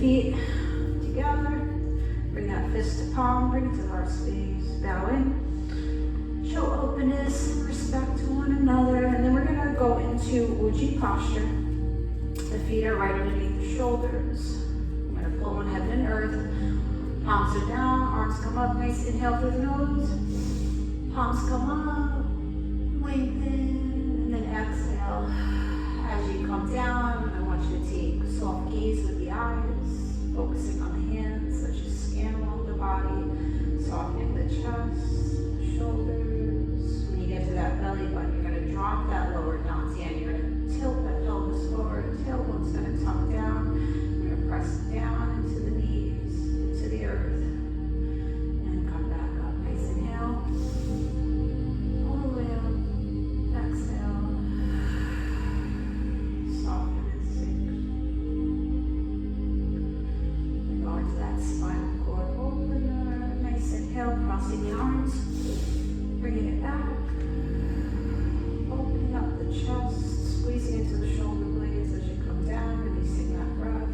feet together. Bring that fist to palm, bring it to the heart space. Bow in. Show openness and respect to one another. And then we're gonna go into Uji posture. The feet are right underneath the shoulders. I'm gonna pull on heaven and earth. Palms are down, arms come up. Nice inhale through the nose. Palms come up, lengthen, and then exhale. As you come down, I want you to take a soft gaze with the eyes, focusing on the hands as you scan along the body, softening the chest, shoulders. When you get to that belly button, you're going to drop that lower dantian. You're going to tilt that pelvis forward. Tailbone's going to tuck down. You're going to press down into the knees, into the earth, and come back up. Nice inhale. All the way up. Exhale. Soften and sink. We're going to that spinal cord opener. Nice inhale, crossing the arms. Bringing it back. Opening up the chest. Squeezing into the shoulder blades as you come down. Releasing that breath.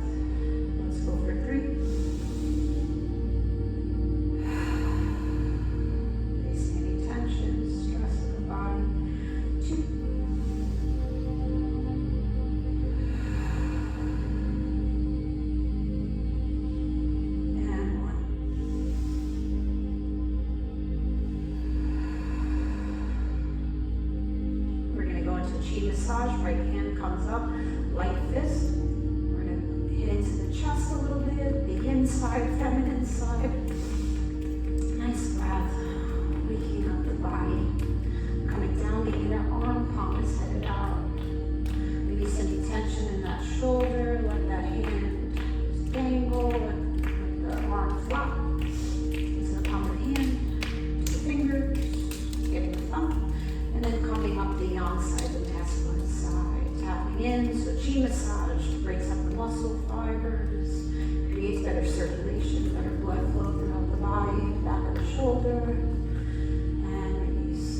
Let's go for 3. Releasing any tension, stress in the body. 2. And 1. We're going to go into chi massage. Right hand comes up, light fist. We're going to hit into the chest a little bit, the inside, feminine side. Nice breath, waking up the body. Coming down the inner arm, palm is headed out. Release any tension in that shoulder, let that hand just dangle, let the arm flop. Into the palm of the hand, to the fingers, getting the thumb. And then coming up the yang side, the masculine side. Tapping in, so chi massage breaks up the muscle fibers, creates better circulation, better blood flow throughout the body, back of the shoulder. And release.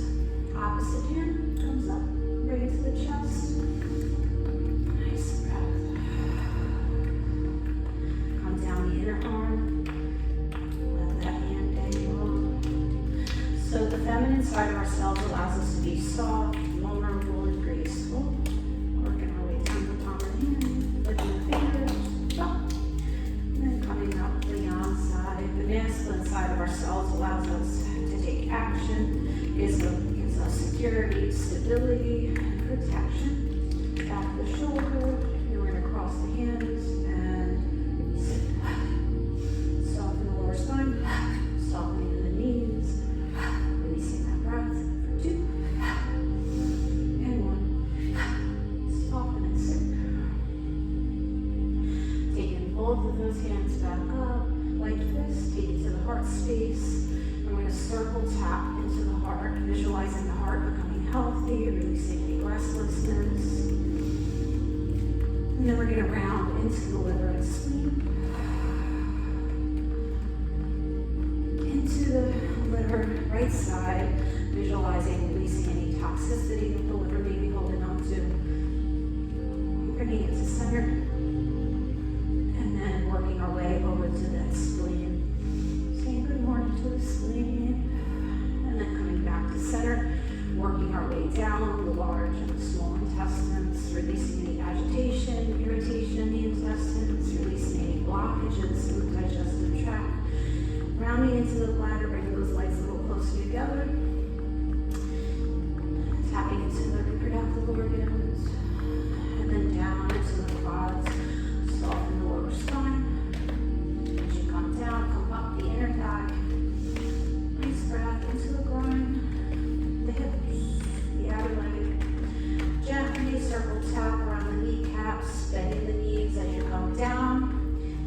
Opposite hand comes up, bring it to the chest. Nice breath. Come down the inner arm. Let that hand dangle. So the feminine side of ourselves allows us to be soft, vulnerable, and graceful. Working our way down the palm of the hand, lifting the fingers, up, and then coming up the yang side. The masculine side of ourselves allows us to take action, gives us security, stability, and protection. Back of the shoulder, and we're going to cross the hands and release it. Soften the lower spine, softening the knees, releasing that breath for 2 and 1. Soften and sink. Taking both of those hands back up, like this, take it to the heart space. We're going to circle tap into the heart, visualizing the heart becoming healthy, releasing any restlessness. And then we're going to round into the liver and spleen. Into the liver, right side, visualizing releasing any toxicity that the liver may be holding on to. Bringing it to center. And then working our way over to that spleen. Saying good morning to the spleen. And then coming back to center. Working our way down the large and the small intestines. Releasing any agitation, irritation in the intestines. Releasing any blockages in the digestive tract. Rounding into the bladder, bring those legs a little closer together. Tapping into the reproductive organs. And then down into the quads. Soften the lower spine. As you come down, come up the inner thigh. Nice breath into the groin, the hips, the outer leg. Gently circle tap around the kneecaps, bending the knees as you come down.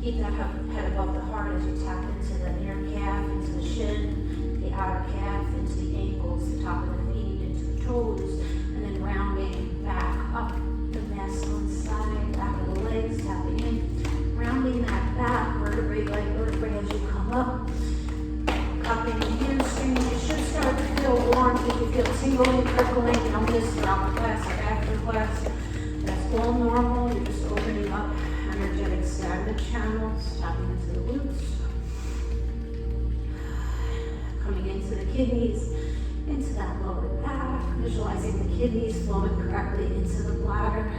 Keep that head above the heart as you tap into the inner calf, into the shin, the outer calf, into the ankles, the top of the feet, into the toes, and then rounding back up the masculine side, back of the legs, tapping in, rounding that back vertebrae by vertebrae as you come up, cupping the hamstrings. You should start to feel warm if you feel tingling, prickling, numbness throughout the class or after class. That's all normal. You're just opening up energetic stagnant the channels, tapping into the roots, coming into the kidneys, into that lower back, visualizing the kidneys flowing correctly into the bladder,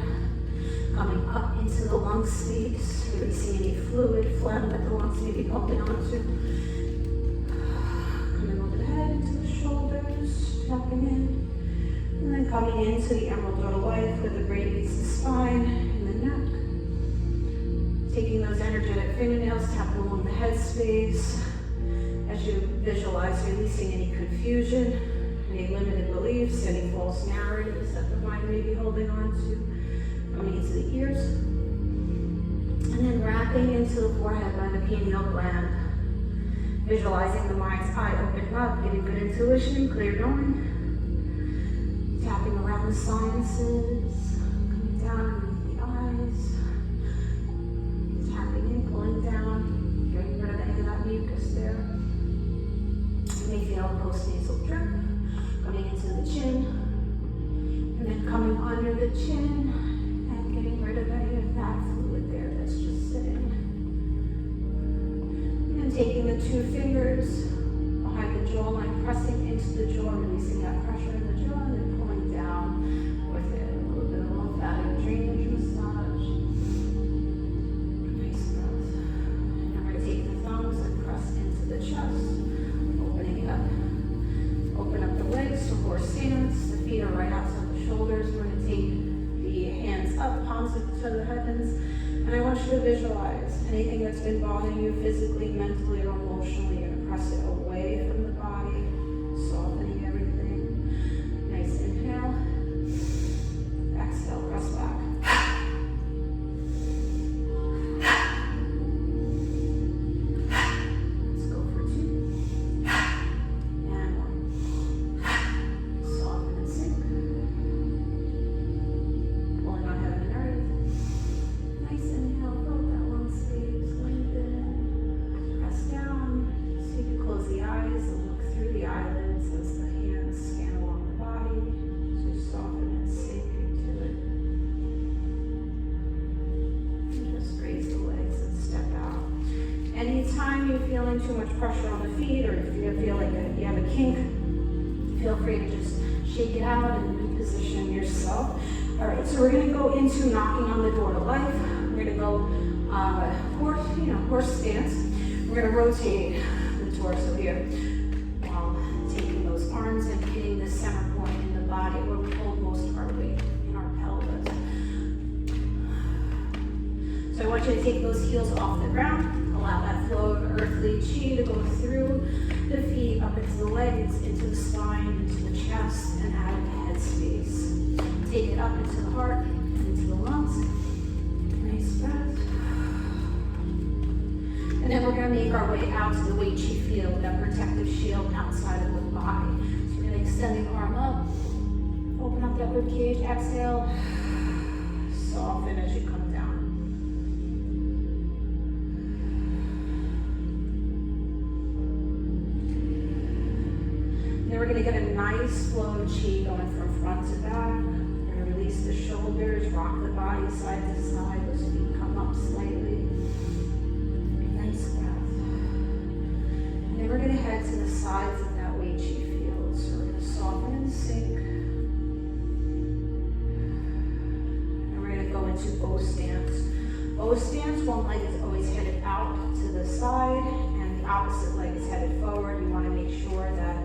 coming up into the lung space, releasing any fluid, phlegm that the lungs may be holding onto. Coming over the head into the shoulders, tapping in. And then coming into the emerald door of life where the brain meets the spine and the neck. Taking those energetic fingernails, tapping along the head space as you visualize releasing any confusion, any limited beliefs, any false narratives that the mind may be holding on to. Coming into the ears. And then wrapping into the forehead by the pineal gland. Visualizing the mind's eye opening up, getting good intuition and clear knowing. Tapping around the sinuses, coming down the eyes, tapping in, pulling down, getting rid of any of that mucus there. You may feel a post-nasal drip, coming into the chin, and then coming under the chin, and getting rid of any of that fluid there that's just sitting. And then taking the two fingers behind the jawline, pressing into the jaw, releasing that pressure in the jaw, and then pulling down with it. A little bit of lymphatic drainage massage. Nice breath. And we're going to take the thumbs and press into the chest, opening it up. Open up the legs to horse stance. The feet are right outside the shoulders. We're going to take the hands up, palms to the heavens. And I want you to visualize anything that's been bothering you physically, mentally, or emotionally. You're going to press it away from the body, softening everything. Nice inhale. Exhale, press back. Let's go for 2. And 1. Soften and sink. Pulling on heaven and earth. Nice inhale, fill that lung space, lengthen. Press down. So you can close the eyes and look through the eyelids as the hands scan along the body. So soften and sink into it. And just raise the legs and step out. Anytime you're feeling too much pressure on the feet, or if you feel like you have a kink, feel free to just shake it out and reposition yourself. All right, so we're going to go into knocking on the door to life. We're going to go horse stance. We're going to rotate the torso here while taking those arms and hitting the center point in the body where we hold most of our weight in our pelvis. So I want you to take those heels off the ground. Allow that flow of earthly chi to go through the feet, up into the legs, into the spine, into the chest, and out of the head space. Take it up into the heart and into the lungs. Nice breath. And then we're going to make our way out to the Wei Chi field, that protective shield outside of the body. So we're going to extend the arm up, open up that rib cage, exhale, soften as you come down. Then we're going to get a nice flow of chi going from front to back. We're going to release the shoulders, rock the body side to side, those feet come up slightly. Nice breath. And then we're going to head to the sides of that Wei Chi field. So we're going to soften and sink. And we're going to go into O stance. O stance, one leg is always headed out to the side and the opposite leg is headed forward. You want to make sure that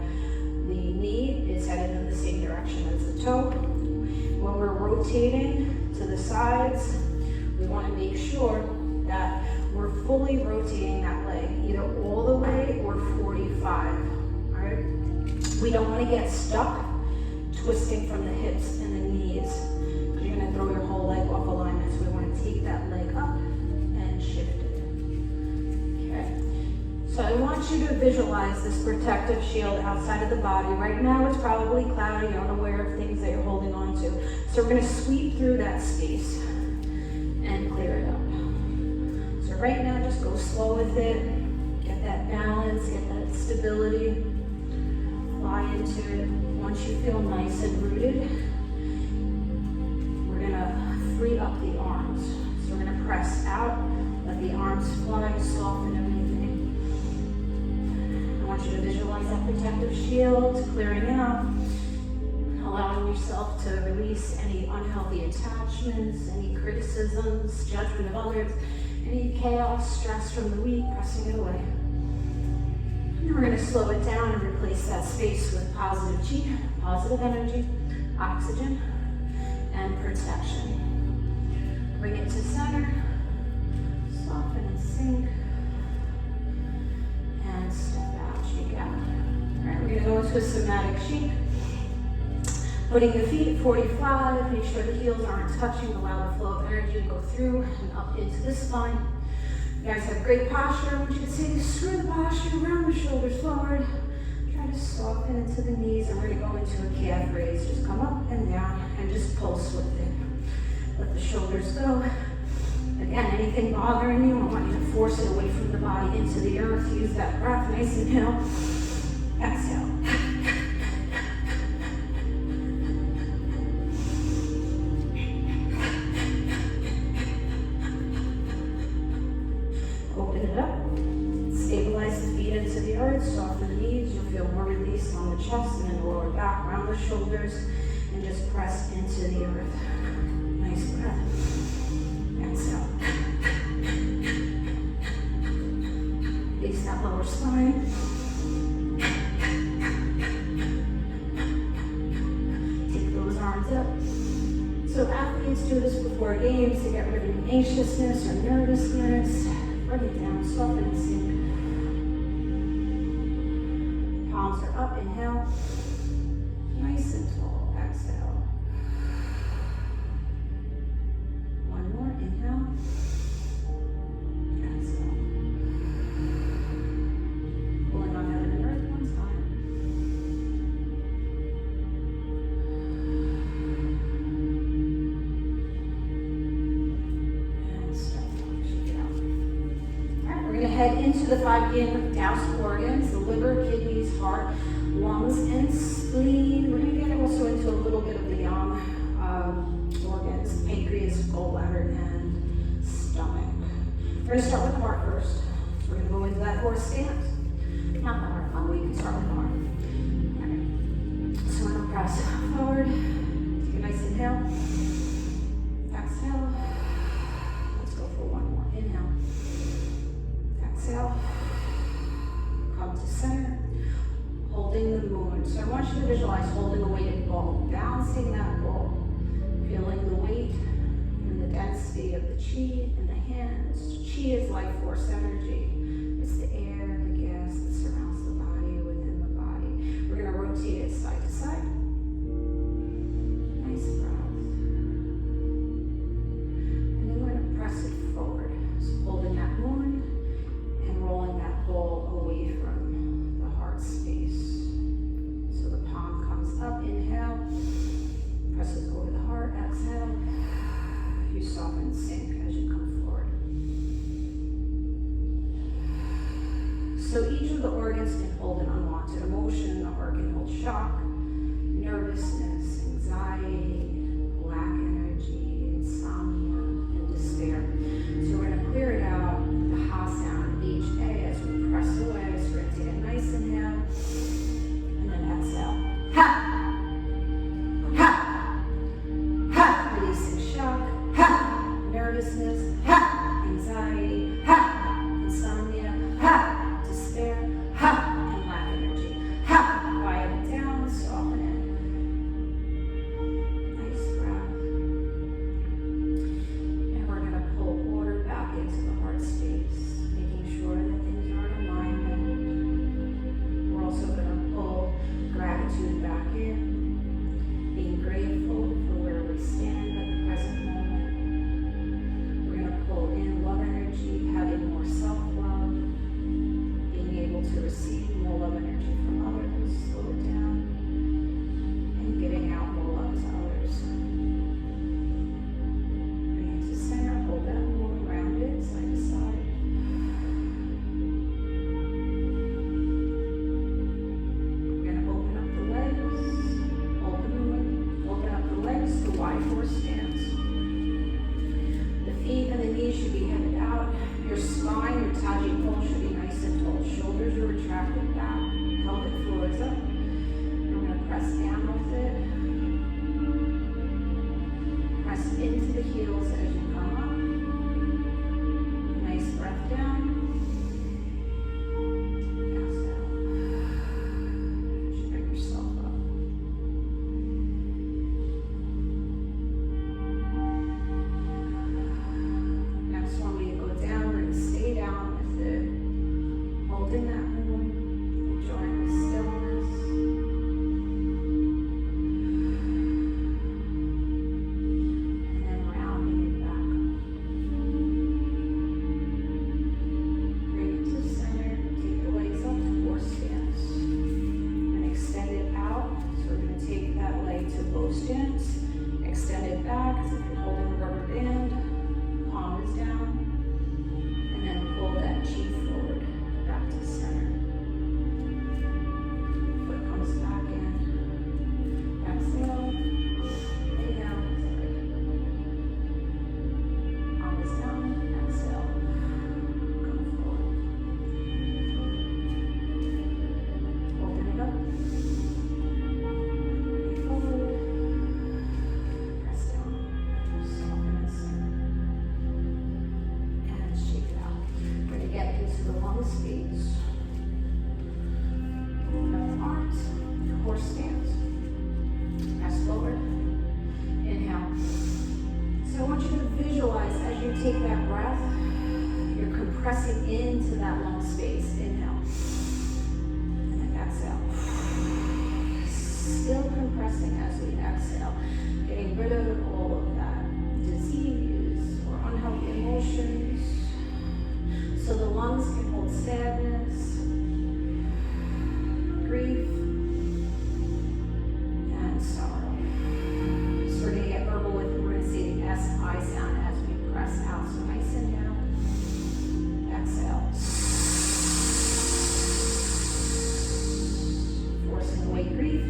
the knee is headed in the same direction as the toe. When we're rotating to the sides, we want to make sure that we're fully rotating that leg, either all the way or 45, all right? We don't want to get stuck twisting from the hips and the knees, because you're going to throw your whole leg off alignment. So we want to take that leg up and shift it. Okay. So I want you to visualize this protective shield outside of the body. Right now it's probably cloudy, you're unaware of things that you're holding on to. So we're going to sweep through that space and clear it up. So right now just go slow with it, get that balance, get that stability, fly into it. Once you feel nice and rooted, we're going to free up the arms. So we're going to press out, let the arms you to visualize that protective shield clearing out, allowing yourself to release any unhealthy attachments, any criticisms, judgment of others, any chaos, stress from the week, pressing it away. And we're going to slow it down and replace that space with positive chi, positive energy, oxygen, and protection. Bring it to center, soften and sink, and step out, cheek out. All right, we're going to go into a somatic sheep. Putting the feet 45, make sure the heels aren't touching, allow the flow of energy to go through and up into the spine. You guys have great posture. I want you to say, screw the posture, round the shoulders forward. Try to soften into the knees, and we're going to go into a calf raise. Just come up and down and just pulse with it. Let the shoulders go. Again, anything bothering you, I want you to force it away from the body into the earth. Use that breath. Nice inhale. Exhale. Open it up. Stabilize the feet into the earth. Soften the knees. You'll feel more release on the chest and in the lower back, around the shoulders, and just press into the earth. Nice breath. Exhale. Release that lower spine. Take those arms up. So athletes do this before games to get rid of anxiousness or nervousness. Bring it down, soften and sink. Palms are up, inhale. Nice and tall, exhale. One more, inhale. Exhale. Pulling on heaven and earth one time. And step down, shake it out. All right, we're going to head into the 5 yin Daoist organs, the liver, kidneys, heart, lungs, and spleen. We're going to get also into a little bit of the yang organs, pancreas, gallbladder, and stomach. We're going to start with the heart first. We're going to go into that horse stance. Not the heart. Oh, we can start with the heart. Okay. So we're going to press forward. Take a nice inhale. Exhale. Let's go for one more. Inhale. Exhale. Come to center. Holding the moon. So I want you to visualize holding a weighted ball, balancing that ball, feeling the weight and the density of the chi in the hands. Chi is life force energy. It's the air, the gas that surrounds the body, within the body. We're going to rotate it side to side. Nice breath. And then we're going to press it forward. So holding that moon and rolling that ball away from the heart space. So the palm comes up, inhale, presses over the heart, exhale. You soften and sink as you come forward. So each of the organs can hold an unwanted emotion. The heart can hold shock, nervousness, anxiety, lack energy, insomnia, and despair. So we're going to clear it out, the ha sound, H-A, as we press away. So we're going to take a nice inhale, and then exhale. Ha! Ha! Ha! Releasing shock. Ha! Nervousness. Ha! Anxiety. Ha! Insomnia. Ha! Despair. Ha! And lack energy. Ha! Quiet it down. Soften it. into the lung space. Open up the arms, horse stance. Press forward. Inhale. So I want you to visualize as you take that breath, you're compressing into that lung space. Inhale. And then exhale. Still compressing as we exhale. Getting rid of all of that disease or unhealthy emotions. So the lungs can hold sadness, grief, and sorrow. So we're going to get verbal with, we're going to say the S-I sound as we press out. So nice inhale, exhale. Forcing away grief.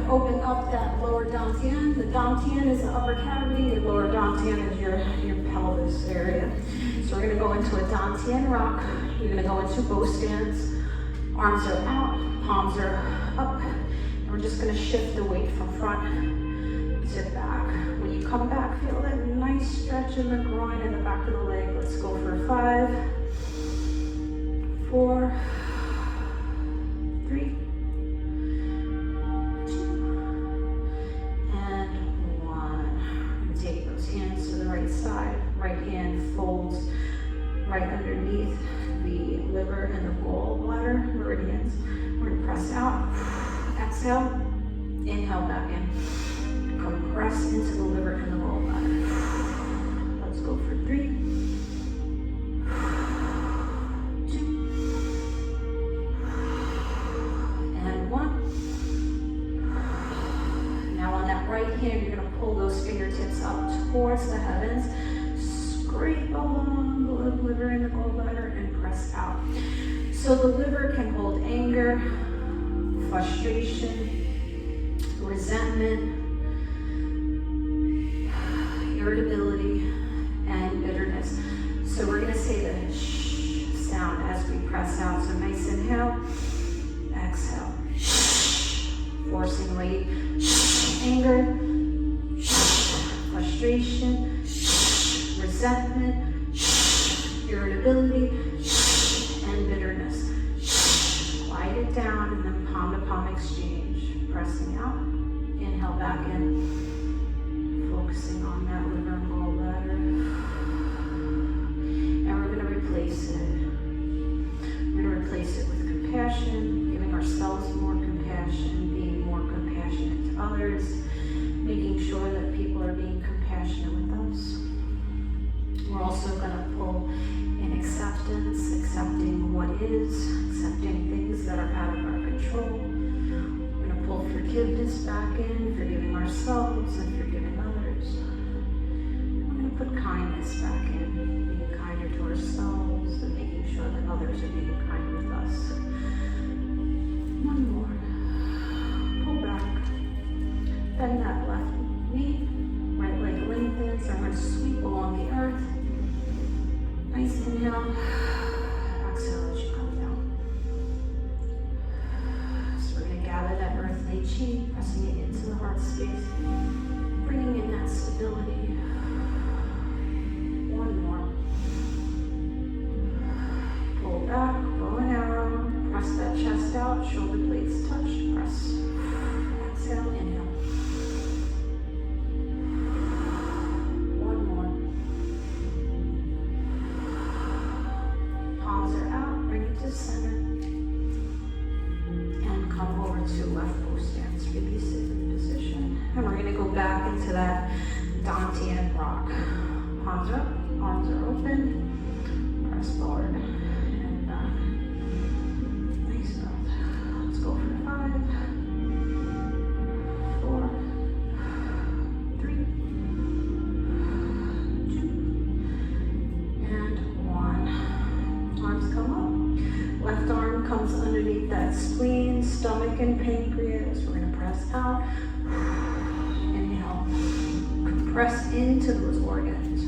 Open up that lower dantian. The dantian is the upper cavity. The lower dantian is your pelvis area. So we're going to go into a dantian rock. You're going to go into bow stance. Arms are out, palms are up. And we're just going to shift the weight from front to back. When you come back, feel that nice stretch in the groin and the back of the leg. Let's go for 5, 4, 3, side. Right hand folds right underneath the liver and the gallbladder meridians. We're going to press out. Exhale. Inhale back in. Compress into the liver and the gallbladder. Let's go for 3, Scrape along the liver and the gallbladder and press out. So the liver can hold anger, frustration, resentment, irritability, and bitterness. So we're going to say the shh sound as we press out. So nice inhale, exhale. Shh. Forcing weight. Shh. Anger. Shh. Frustration. Shh. Resentment. Shh. Irritability. Shh. And bitterness. Shh. Quiet it down and then palm to palm exchange. Pressing out. Inhale back in. Focusing on that liver and gallbladder. And we're going to replace it. We're going to replace it with compassion, giving ourselves more compassion, being more compassionate to others, making sure that people are being compassionate with us. We're also going to pull in acceptance, accepting what is, accepting things that are out of our control. We're going to pull forgiveness back in, forgiving ourselves and forgiving others. We're going to put kindness back in, being kinder to ourselves and making sure that others are being kind with us. One more. Pull back. Bend that left knee. Right leg lengthens. I'm going to sweep along the earth. Nice inhale. Exhale as you come down. So we're going to gather that earthly chi, pressing it into the heart space, bringing in that stability. One more. Pull back, bow and arrow. Press that chest out, shoulder blades touch, press. Exhale, inhale. One more. Palms are out, bring it to center. And come over to left post stance. Release it in position. And we're going to go back into that Dantian rock. Palms up, arms are open. Press forward and back. Nice breath. Let's go for 5, 4, 3, 2, and 1. Arms come up. Left arm comes underneath that spleen, stomach, and pancreas. We're going to press out. Inhale. Compress into those organs.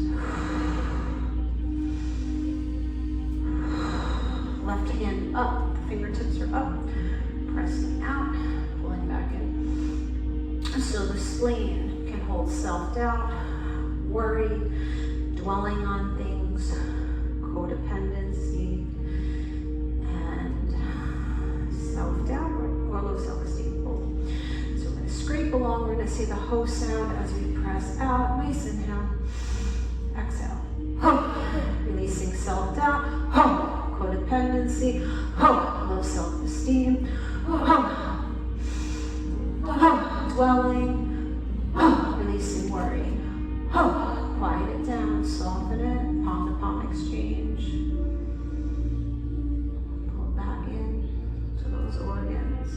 Left hand up. Fingertips are up. Pressing out. Pulling back in. So the spleen can hold self-doubt, worry, dwelling on things, codependency, and self-doubt or low self-esteem. So we're going to scrape along. We're going to say the ho sound as we press out. Nice inhale. Exhale. Ho. Releasing self-doubt. Ho. Codependency. Ho. Low self-esteem. Ho. Ho. Dwelling. Ho. Releasing worry. Ho. Quiet it down. Soften it. Palm to palm exchange. Pull it back in to those organs.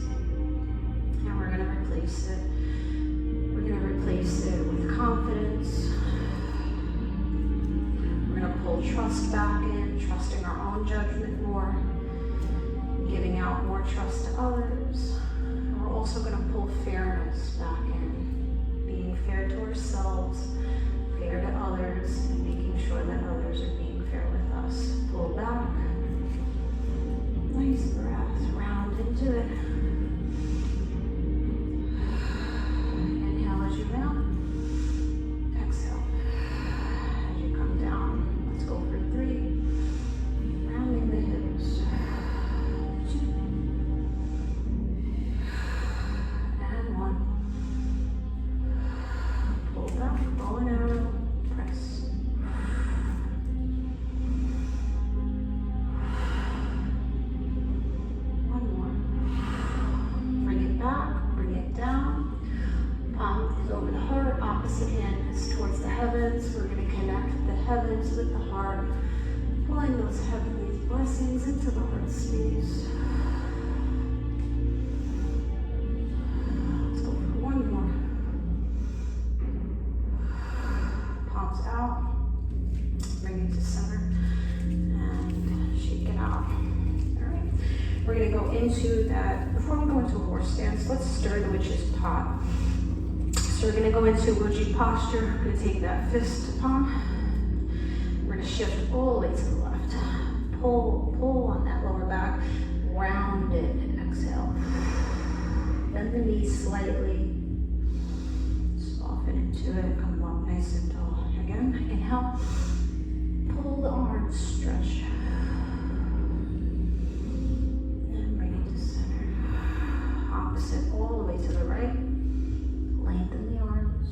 And we're going to replace it. We're going to replace it with confidence. We're going to pull trust back in, trusting our own judgment more, giving out more trust to others. And we're also going to pull fairness back in, being fair to ourselves, fair to others, and making sure that others are being fair with us. Pull back. Nice breath. Round into it. Inhale as you round. Exhale as you come down. Let's go for 3. Rounding the hips. 2. And 1. Pull back, bow and arrow. Press. One more. Bring it back, bring it down. Palm is over the heart, opposite hand is towards the heavens. We're going to connect the heavens with the heart, pulling those heavenly blessings into the heart space. Let's go for one more. Palms out. bring it to center and shake it out. All right. We're going to go into that. Before we go into a horse stance, let's stir the witch's pot. So we're going to go into Wuji posture. We're going to take that fist to palm. We're going to shift all the way to the left. Pull on that lower back. Round it. Exhale. Bend the knees slightly. Soften into it. Come up nice and tall. Again, inhale. Pull the arms. Stretch. And bring it to center. Opposite all the way to the right. Lengthen the arms.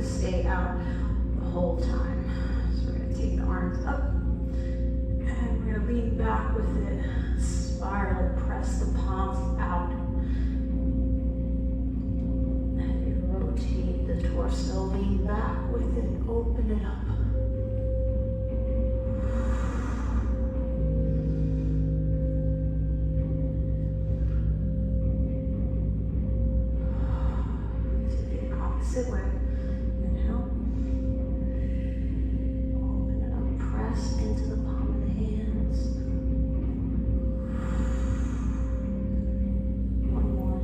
Stay out the whole time. So we're going to take the arms up and we're going to lean back with it. Spiral, press the palms out. And you rotate the torso, lean back with it, open it up. To the opposite way. Into the palm of the hands. One more.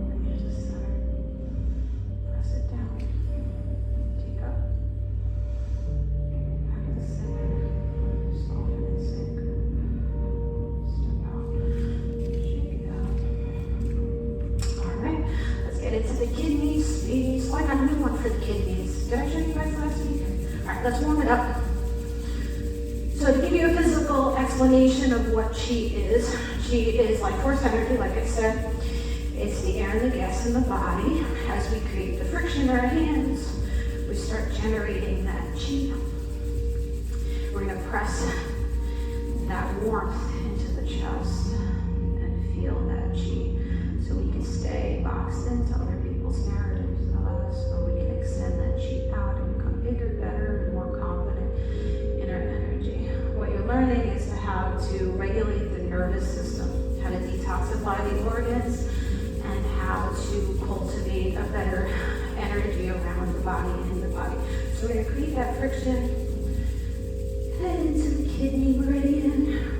Bring it to center. Press it down. Take up. Back to center. Soften and sink. Step out. Shake it out. All right. Get into the kidneys, speedies. Oh, I got a new one for the kidneys. Did I show you guys last week? All right, let's warm it up. So to give you a physical explanation of what Qi is like force energy, like I said. It's the air and the gas in the body. As we create the friction in our hands, we start generating that Qi. We're going to press that warmth into the chest and feel that Qi. So we can stay boxed into other people's narratives of us, or we can extend that Qi out and become bigger, better, and more confident in our energy. What you're learning is how to regulate the nervous system, how to detoxify the organs, and how to cultivate a better energy around the body and in the body. So we're going to create that friction, head into the kidney meridian.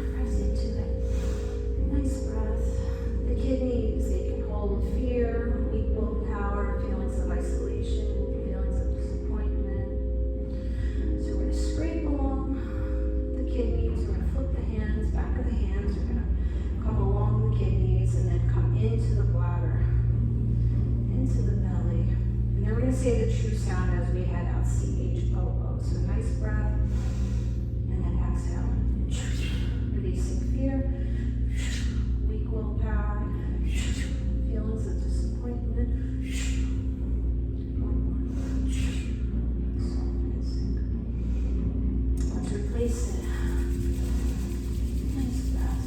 Kidneys, they can hold fear, weak willpower, feelings of isolation, feelings of disappointment. So we're going to scrape along the kidneys, we're going to flip the hands, back of the hands, we're going to come along the kidneys and then come into the bladder, into the belly. And then we're going to say the true sound as we head out, C-H-O-O. So nice breath, and then exhale. Releasing fear, weak willpower, feelings of disappointment. Soften and sink. Let's replace it. Nice breath.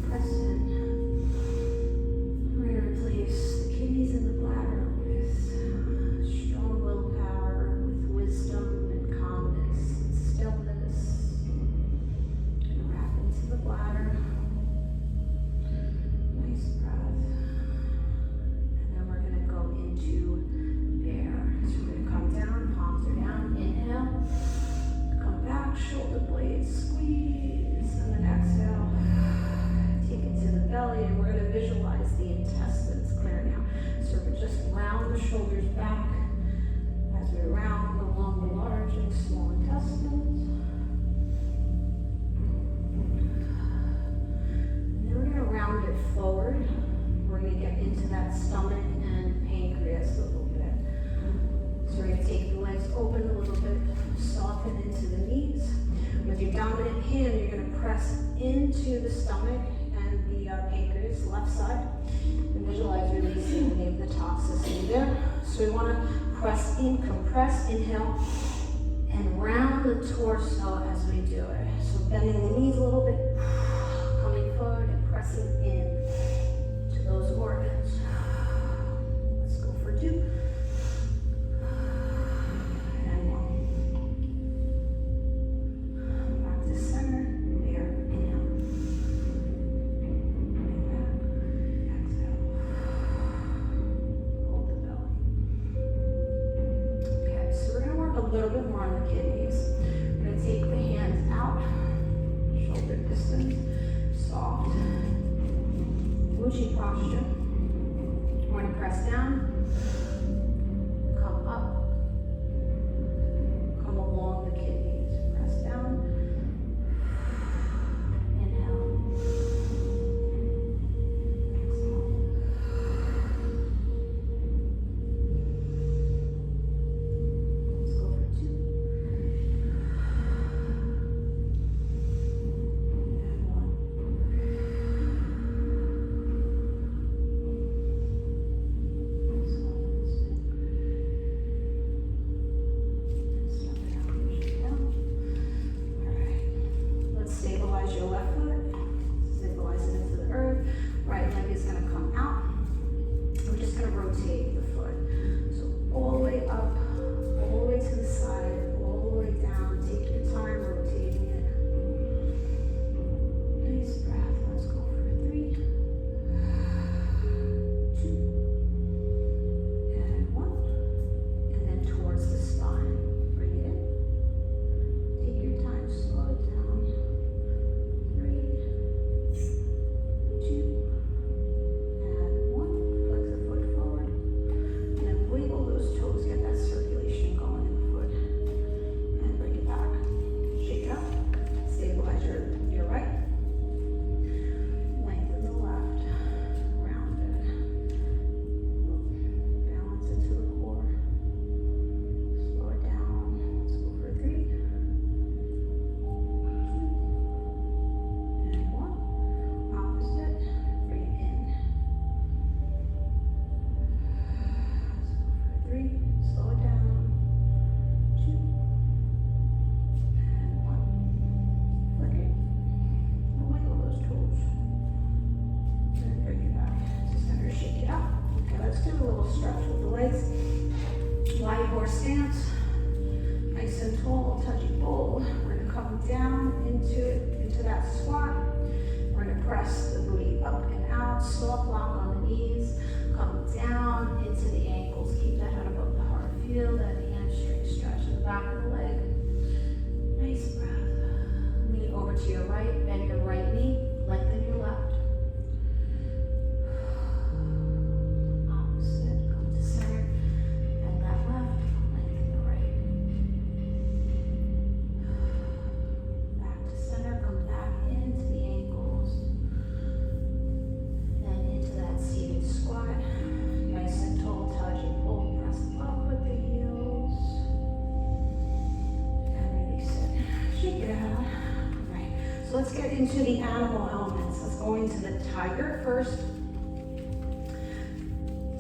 Press in. We're going to replace the kidneys and the bladder with strong willpower, with wisdom and calmness and stillness. And wrap into the bladder. Nice breath. And then we're going to go into bear. So we're going to come down, palms are down. Inhale. Come back, shoulder blades, squeeze. And then exhale. Take it to the belly, and we're going to visualize the intestines clearing out. So we're just round the shoulders back as we round along the large and small intestines. And then we're going to round it forward. We're going to get into that stomach and pancreas a little bit. So we're going to take the legs open a little bit, soften into the knees. With your dominant hand, you're going to press into the stomach and the pancreas, left side, and visualize releasing any of the toxins in there. So we want to press in, compress, inhale, and round the torso as we do it. So bending the knees a little bit, coming forward and pressing in to those organs. Let's go for 2. And 1. Back to center. There. Inhale. And back. Exhale. Hold the belly. Okay, so we're going to work a little bit more on the kidneys. We're going to take the hands out, shoulder distance, soft. Uchi posture. We're going to press down, come up, come along the kidneys. Press down, inhale, exhale. Let's go for 2. And 1. Stabilize your left foot, stabilize it into the earth. Right leg is going to come out. We're just going to rotate the foot. So all the way up, all the way to the side, all the way down. Take your time rotating it. Nice breath. Let's go for 3, 2, and 1. And then towards the spine. Bring it in. Take your time, slow it down. 3, 2, and 1. Flex the foot forward. And then wiggle those toes, get that circulation going in the foot. And bring it back. Shake it up. Stabilize your right. Lengthen the left. Round it. Balance into the core. Slow it down. Let's go for 3, 2, and 1. Opposite. Bring it in. So for 3. Slow it down. 2, and 1. Flick it. Wiggle those toes. And bring it back to center. Shake it out. Okay, let's do a little stretch with the legs. Wide horse stance. Nice and tall, touchy bowl. We're going to come down into that squat. We're going to press the booty up and out. Soft lock on the knees. Come down into the ankles. Keep that head above the heart. Feel that hamstring stretch in the back of the leg. Nice breath. Lean over to your right. Bend your right knee. Lengthen your left. Opposite. Come to center. Bend that left. Lengthen the right. Back to center. Come back into the ankles. Then into that seated squat. Nice and tall. Touch and pull. Press up with the heels. And release it. Shake it out. All right. So let's get into the animal elements. Let's go into the tiger first.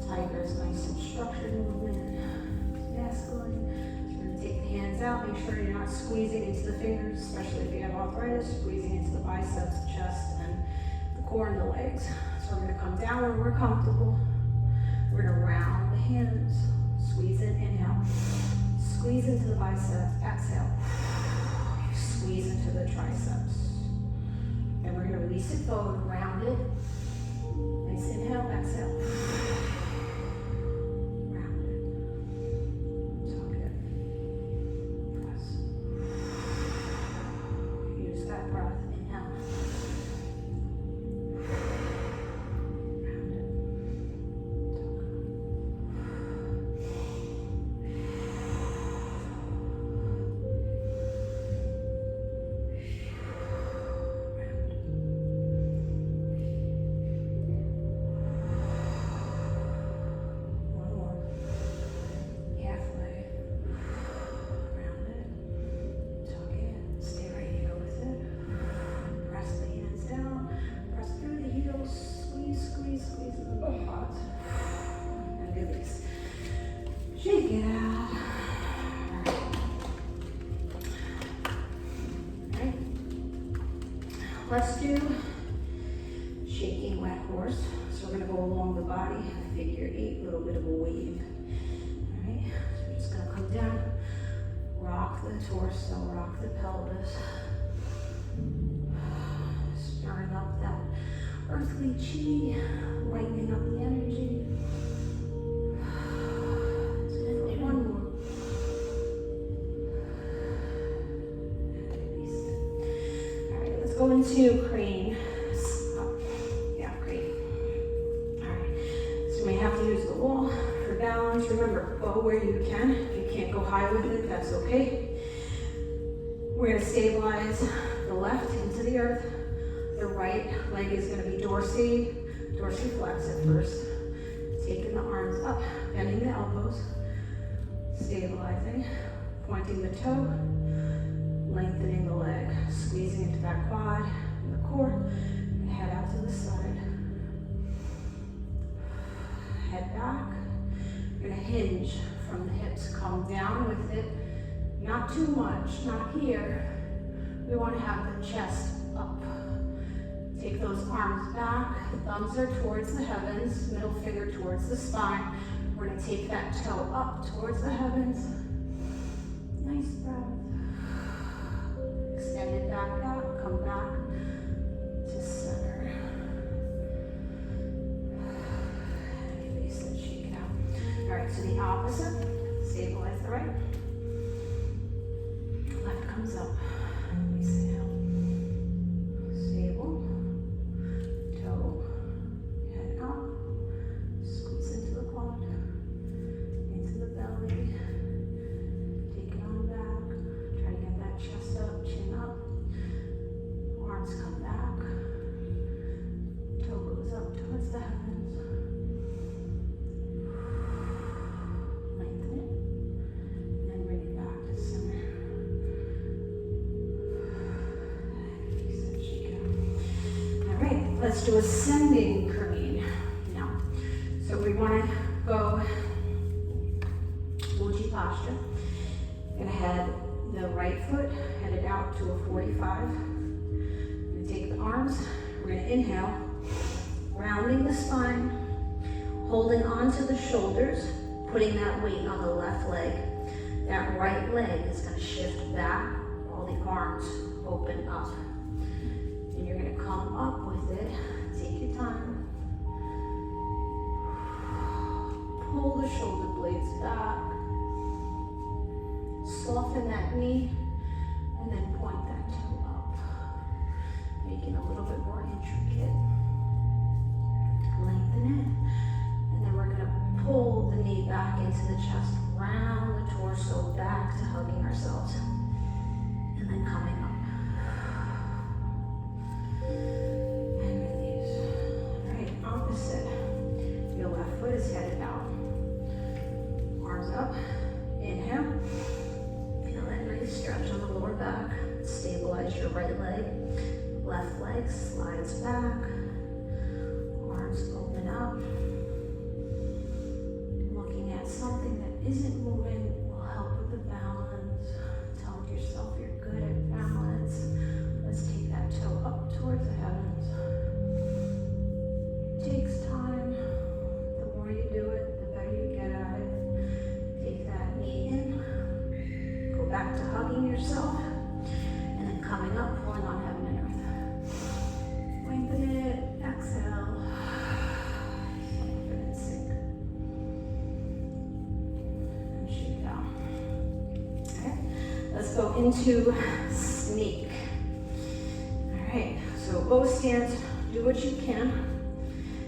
Tiger is nice and structured movement. It's masculine. So we're going to take the hands out. Make sure you're not squeezing into the fingers, especially if you have arthritis, squeezing into the biceps, chest, and the core and the legs. So we're going to come down when we're comfortable. We're going to round the hands. Squeeze in, inhale. Squeeze into the biceps, exhale. Squeeze into the triceps. And we're going to release it forward, round it. Nice inhale, exhale. Round it. Tuck it. Press. Use that breath. Inhale. Round it. Tuck. let's do shaking wet horse. So we're gonna go along the body, figure 8, a little bit of a wave. All right, so we're just gonna come down, rock the torso, rock the pelvis, stirring up that earthly chi, lightening up the energy. And one more. All right, let's go into crane. Have to use the wall for balance. Remember, go where you can. If you can't go high with it, that's okay. We're going to stabilize the left into the earth. The right leg is going to be dorsiflex at first. Taking the arms up, bending the elbows, stabilizing, pointing the toe, lengthening the leg, squeezing into that quad and the core, and head out to the side. Head back. You're going to hinge from the hips. Come down with it. Not too much, not here. We want to have the chest up. Take those arms back. Thumbs are towards the heavens. Middle finger towards the spine. We're going to take that toe up towards the heavens. Nice breath. Extend it back out. Come back to center. All right, so the opposite, stabilize the right. Left comes up, release it out. Stable, toe, head up, squeeze into the quad, into the belly. Take it on back, try to get that chest up, chin up. Arms come back, toe goes up towards the heavens. Let's do ascending crane now. So we want to go Uji posture. Gonna head the right foot, headed out to a 45. Gonna take the arms. We're gonna inhale, rounding the spine, holding onto the shoulders, putting that weight on the left leg. That right leg is gonna shift back, all the arms open up. And you're gonna come up with it. Take your time. Pull the shoulder blades back. Soften that knee, and then point that toe up. Make it a little bit more intricate. Lengthen it. And then we're gonna pull the knee back into the chest, round the torso back to hugging ourselves. And then coming up. Your left foot is headed out. Arms up. Inhale. Feel that nice stretch on the lower back. Stabilize your right leg. Left leg slides back. Arms open up. Looking at something that isn't moving will help with the balance. Tell yourself you're good at balance. Let's take that toe up towards the heavens. Takes time. The more you do it, the better you get at it. Take that knee in. Go back to hugging yourself. And then coming up, pulling on heaven and earth. Lengthen it. Exhale. Soften and sink. And shake down. Okay. Let's go into snake. Alright. So both stance. Do what you can.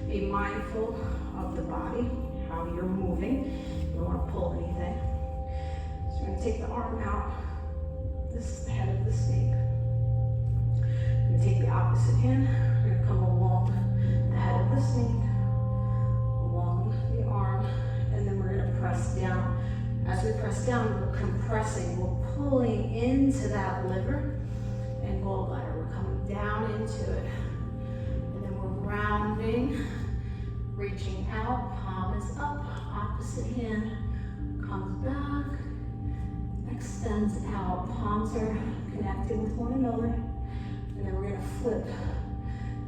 Be mindful of the body, how you're moving. You don't want to pull anything. So we're going to take the arm out. This is the head of the snake. We're going to take the opposite hand. We're going to come along the head of the snake, along the arm, and then we're going to press down. As we press down, we're compressing. We're pulling into that liver and gallbladder. We're coming down into it. And then we're rounding. Reaching out, palm is up, opposite hand comes back, extends out, palms are connected with one another, And then we're gonna flip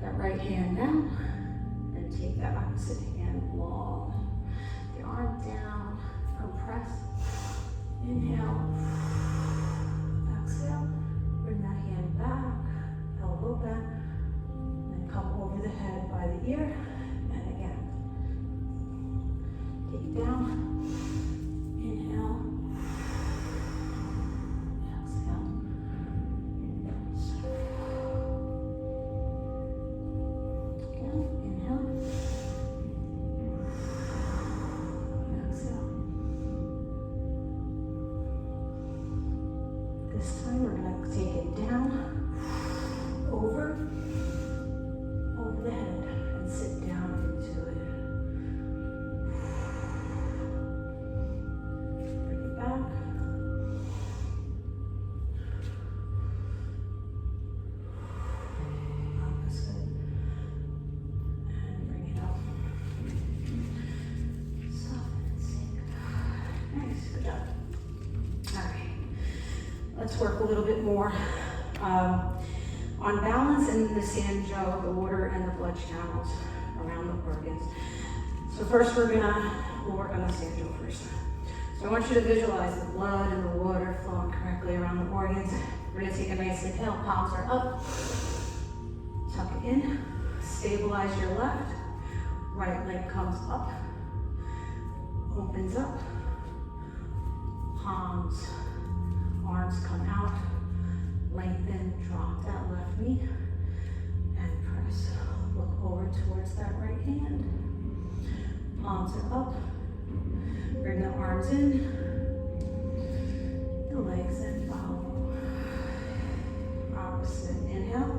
that right hand down and take that opposite hand long. The arm down, compress. Inhale. Exhale. Bring that hand back, elbow back. Then come over the head by the ear. And again. Take it down. Inhale. Exhale. Again. Inhale. Exhale. This time we're going to take it down, over the head, and sit down into it. Bring it back. Opposite. And bring it up. Soften and sink. Nice, good job. All right. Let's work a little bit more on balance in the Sanjo, the water and the blood channels around the organs. So first we'll work on the Sanjo first. So I want you to visualize the blood and the water flowing correctly around the organs. We're gonna take a nice inhale, palms are up, tuck it in, stabilize your left, right leg comes up, opens up, palms, arms come out, lengthen, drop that left knee, and press. Look over towards that right hand. Palms are up. Bring the arms in, the legs and follow. Opposite. Inhale.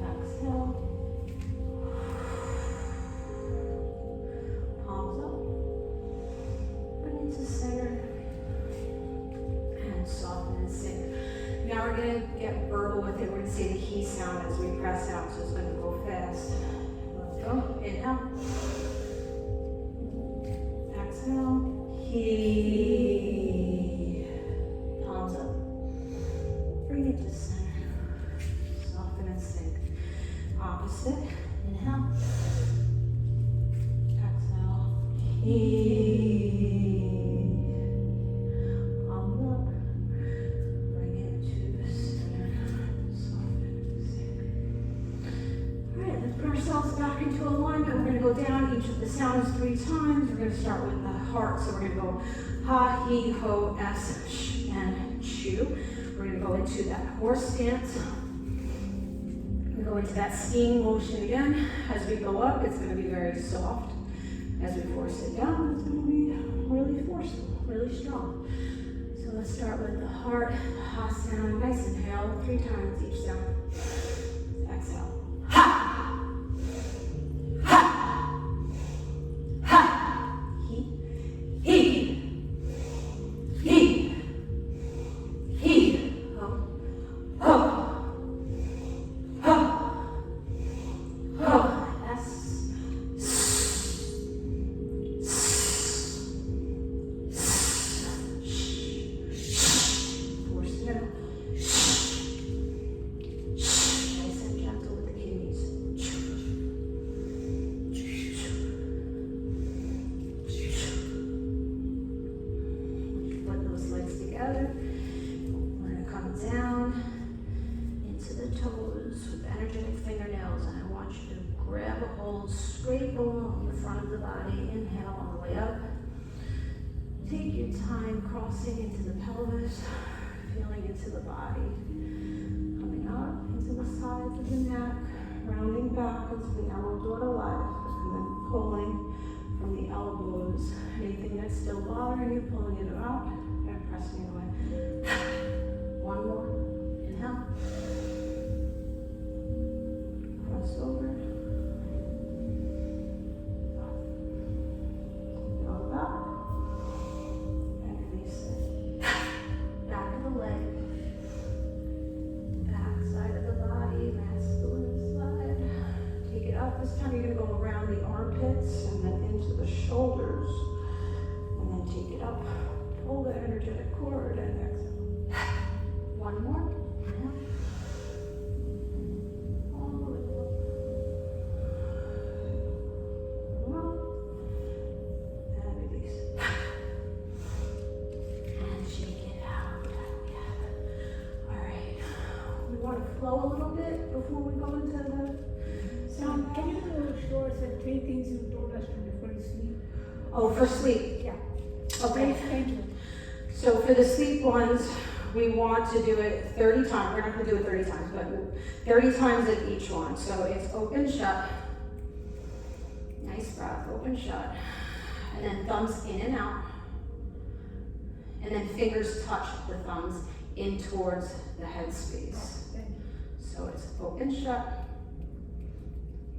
Exhale. Palms up. Bring it to center. And soften and sink. Now we're going to get verbal with it. We're going to say the he sound as we press out, so it's going to go fast. Let's go. Inhale. Exhale. He. Palms up. Bring it to center. Soften and sink. Opposite. Inhale. Exhale. He. Back into alignment. We're going to go down each of the sounds 3 times. We're going to start with the heart. So we're going to go ha, he, ho, s, sh, and chew. We're going to go into that horse stance. We're going to go into that skiing motion again. As we go up, it's going to be very soft. As we force it down, it's going to be really forceful, really strong. So let's start with the heart, ha sound. Nice inhale, 3 times each sound. Exhale. Straight along the front of the body. Inhale on the way up. Take your time crossing into the pelvis, feeling into the body. Coming up into the sides of the neck, rounding back into the arrow door to life, and then pulling from the elbows. Anything that's still bothering you, pulling it out and pressing it away. 1 more. Inhale. Cross over. This time you're going to go around the armpits and then into the shoulders. And then take it up. Pull the energetic cord and exhale. One more. Inhale. All the way up. One. And release. And shake it out. Yeah. All right. We want to flow a little bit before we go into the sound. Can you show us the 3 things you told us to do for sleep? Oh, for sleep. Yeah. Okay. Thank you. So for the sleep ones, we want to do it 30 times. We're not going to do it 30 times, but 30 times at each one. So it's open, shut. Nice breath, open, shut. And then thumbs in and out. And then fingers touch the thumbs in towards the head space. So it's open, shut.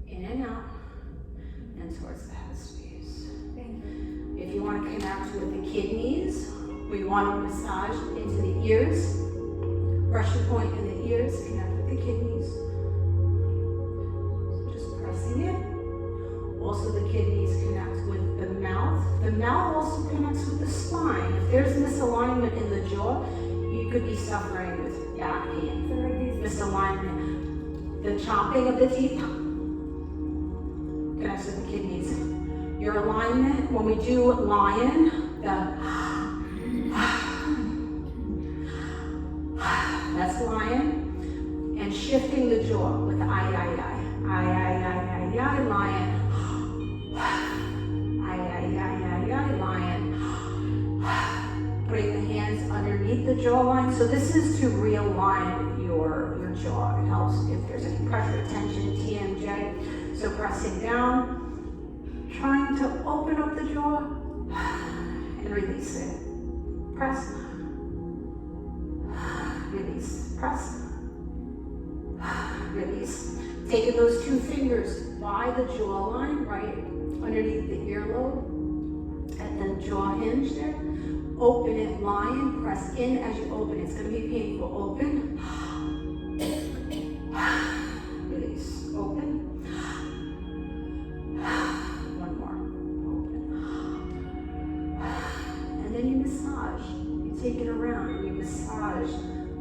In and out. And towards the head space. Thank you. If you want to connect with the kidneys, we want to massage into the ears, pressure point in the ears, connect with the kidneys. So just pressing it. Also the kidneys connect with the mouth. The mouth also connects with the spine. If there's misalignment in the jaw, you could be suffering with back pain. Misalignment. The chomping of the teeth connects with the kidneys. Your alignment, when we do lion, that's lion, and shifting the jaw with the I, lion, lion, lion, putting the hands underneath the jawline. So this is to realign your jaw. It helps if there's any pressure, tension, TMJ. So pressing down, trying to open up the jaw and release it. Press, release, press, release. Taking those 2 fingers by the jawline, right underneath the earlobe, at the jaw hinge there. Open it, lion, press in as you open it. It's going to be painful. Open, release, open. One more, open. And then you massage. You take it around and you massage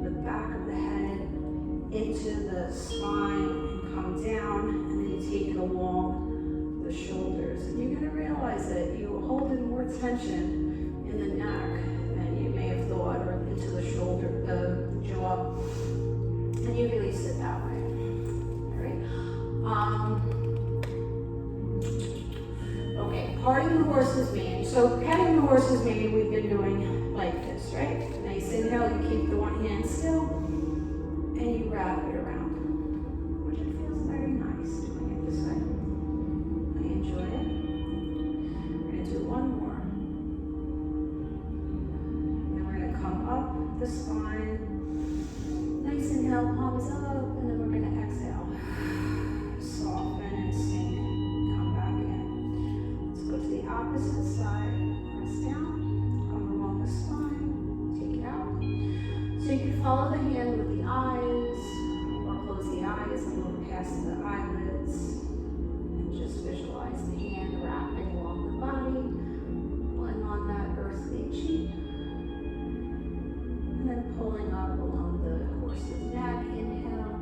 the back of the head into the spine and come down, and then you take it along the shoulders. And you're going to realize that you're holding more tension in the neck than you may have thought, or into the shoulder, the jaw, and you release it that way. All right. Okay, parting the horse's mane. So petting the horse's mane, we've been doing like this, right? Nice inhale, you keep the one hand still, and you wrap it around, which it feels very nice doing it this way. I enjoy it. We're gonna do one more. And then we're gonna come up the spine. Nice inhale, palms up, and then we're gonna exhale. Soften and sink, come back in. Let's go to the opposite side. Press down, come along the spine, take it out. So you can follow the hand with the eyes, or close the eyes and look past the eyelids, and just visualize the hand wrapping along the body, pulling on that earthly chi, and then pulling up along the horse's neck, inhale,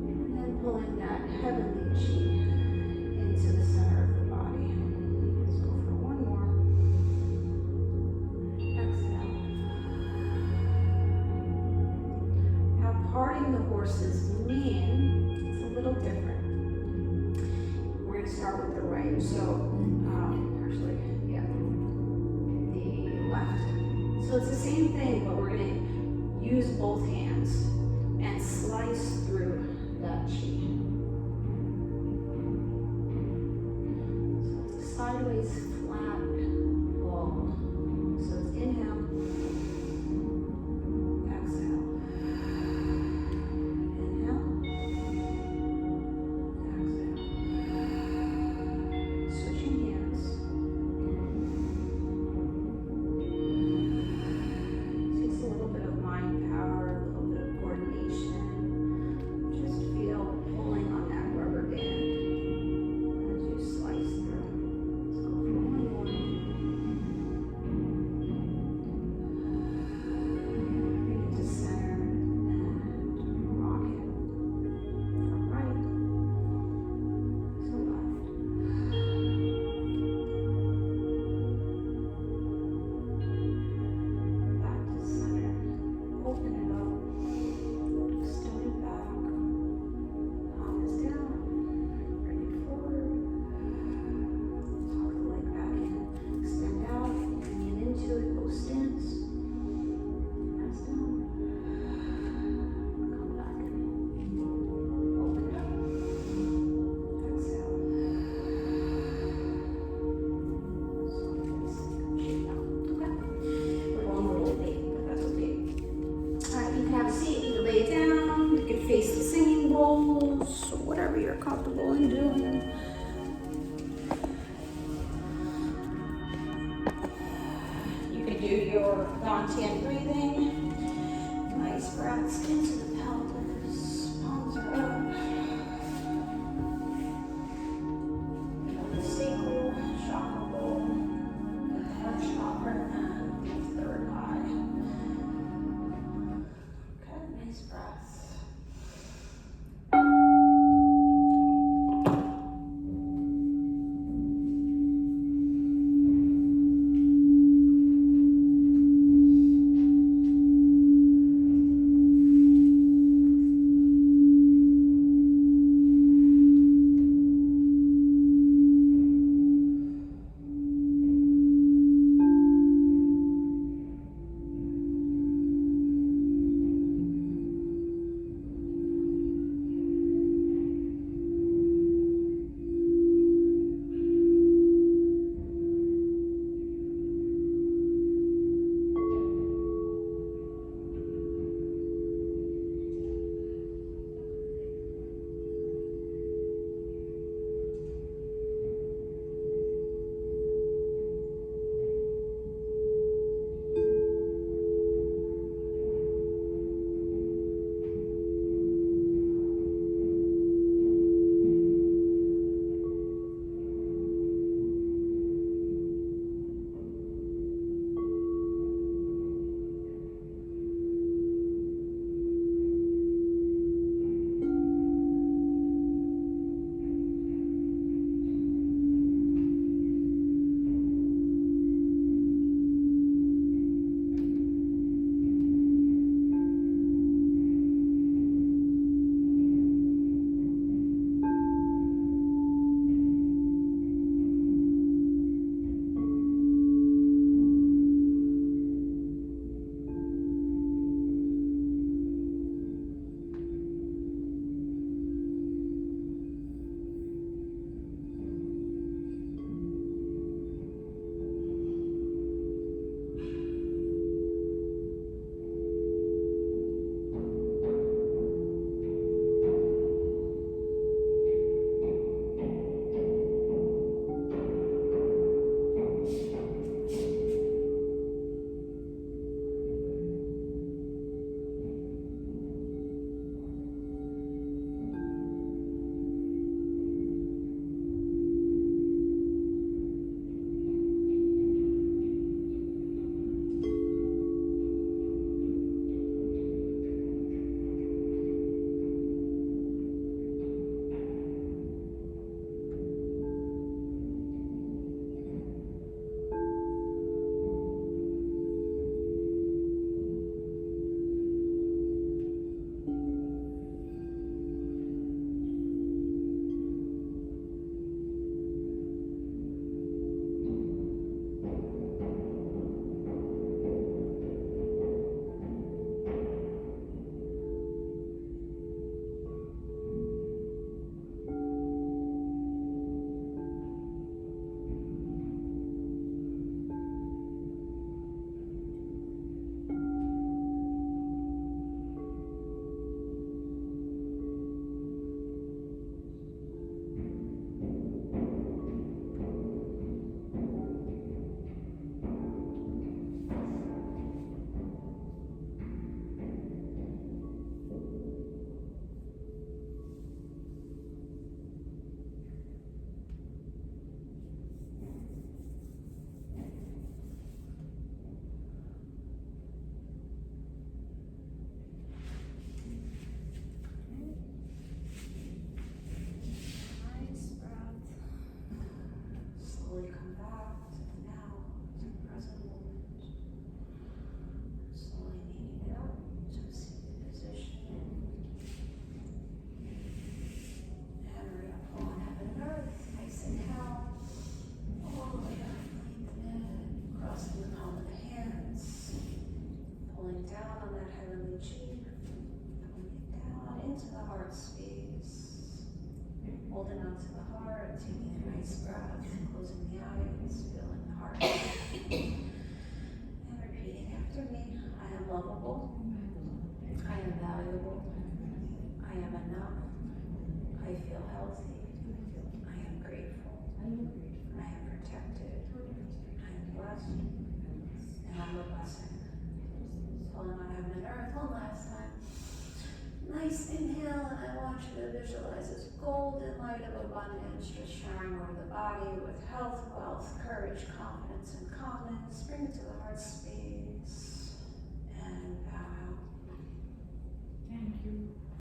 and then pulling that heavenly chi into the center of the body. Let's go for one more. Exhale. Now parting the horse's mane, it's a little different. We're going to start with the right. So, actually, yeah, the left. So it's the same thing, but we're going to use both hands and slice through that chi. So it's a sideways flat wall. So it's inhale, exhale, inhale, exhale. Switching hands. Takes a little bit of mind power, a little bit of coordination. Just feel pulling on that rubber band as you slice through. Let's go for one more. comfortable in doing. You can do your Dantian breathing. Nice breaths into the pelvis. Palms are up. The sacral chakra bowl, the heart chakra, and the third eye. Okay, nice breath. Holding on to the heart, taking a nice breath, closing the eyes, feeling the heart. And repeating after me. I am lovable. I am valuable. I am enough. I feel healthy. blessing. Pulling on heaven and earth one last time. Nice inhale, and I want you to visualize this golden light of abundance just showering over the body with health, wealth, courage, confidence, and calmness.